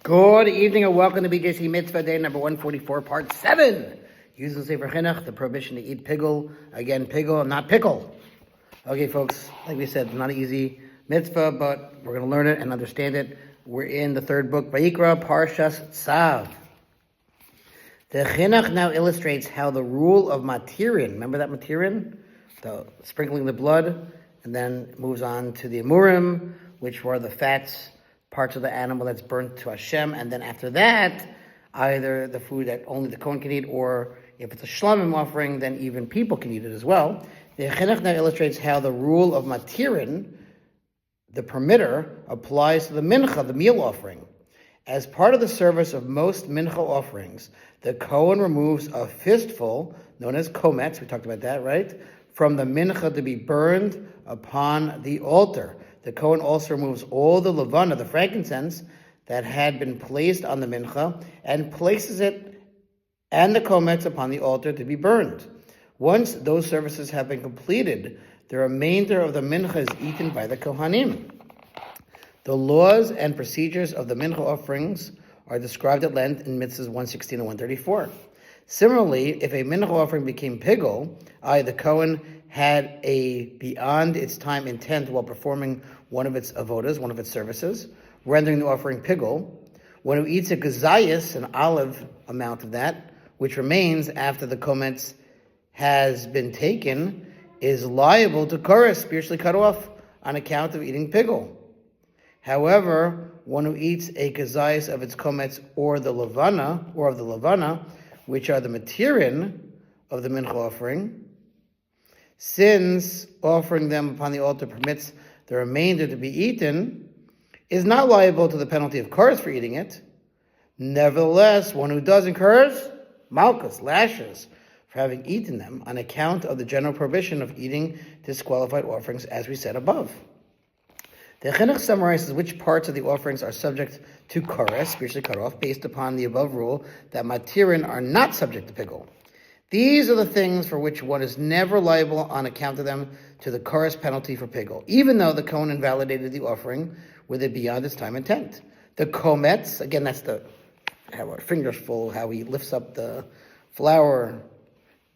Good evening and welcome to BJC Mitzvah Day number 144, part 7. Using Sefer Hachinuch, the prohibition to eat piggul. Again, piggul, not pickle. Okay, folks, like we said, it's not an easy mitzvah, but we're going to learn it and understand it. We're in the third book, Vayikra, Parshas Tzav. The Chinuch now illustrates how the rule of matirin, remember that matirin? The sprinkling the blood, and then moves on to the amurim, which were the fats, parts of the animal that's burnt to Hashem, and then after that, either the food that only the Kohen can eat, or if it's a shlamim offering, then even people can eat it as well. The Chinuch now illustrates how the rule of matirin, the permitter, applies to the mincha, the meal offering. As part of the service of most mincha offerings, the Kohen removes a fistful, known as kometz, we talked about that, right, from the mincha to be burned upon the altar. The Kohen also removes all the levana, the frankincense, that had been placed on the mincha, and places it and the kometz upon the altar to be burned. Once those services have been completed, the remainder of the mincha is eaten by the Kohanim. The laws and procedures of the mincha offerings are described at length in Mitzvahs 116 and 134. Similarly, if a mincha offering became piggul, the Kohen had a beyond its time intent while performing one of its avodas, one of its services, rendering the offering piggul, one who eats a gazayas, an olive amount of that, which remains after the kometz has been taken, is liable to korah, spiritually cut off, on account of eating piggul. However, one who eats a gazayas of its kometz or of the levana, which are the matirin of the mincha offering, since offering them upon the altar permits the remainder to be eaten, is not liable to the penalty of curse for eating it. Nevertheless, one who does incurs malchus, lashes, for having eaten them on account of the general prohibition of eating disqualified offerings, as we said above. The Chinuch summarizes which parts of the offerings are subject to kores, spiritually cut off, based upon the above rule that matirin are not subject to piggul. These are the things for which one is never liable on account of them to the kores penalty for piggul, even though the Kohen invalidated the offering with it beyond its time intent. The kometz, again, that's how our fingers full, how he lifts up the flour,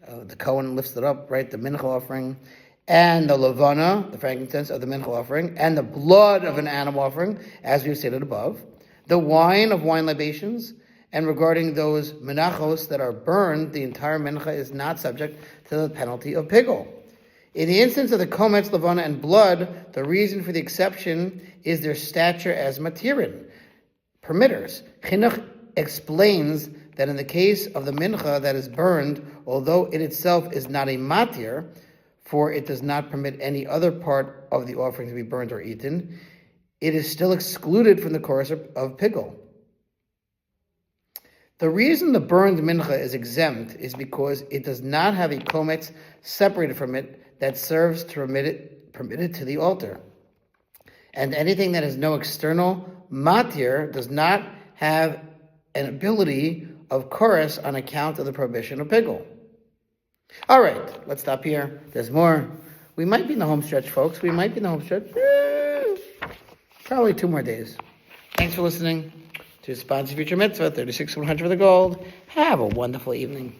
the Kohen lifts it up, right, the mincha offering, and the levana, the frankincense of the mincha offering, and the blood of an animal offering, as we stated above, the wine of wine libations, and regarding those menachos that are burned, the entire mincha is not subject to the penalty of piggul. In the instance of the kometz, levana, and blood, the reason for the exception is their stature as matirin, permitters. Chinuch explains that in the case of the mincha that is burned, although it itself is not a matir, for it does not permit any other part of the offering to be burned or eaten, it is still excluded from the chorus of piggul. The reason the burned mincha is exempt is because it does not have a kometz separated from it that serves to permit it to the altar. And anything that has no external matir does not have an ability of chorus on account of the prohibition of piggul. All right, let's stop here. There's more. We might be in the home stretch, folks. We might be in the home stretch. Probably 2 more days. Thanks for listening to Sponsor Future Mitzvah, 36 100 for the gold. Have a wonderful evening.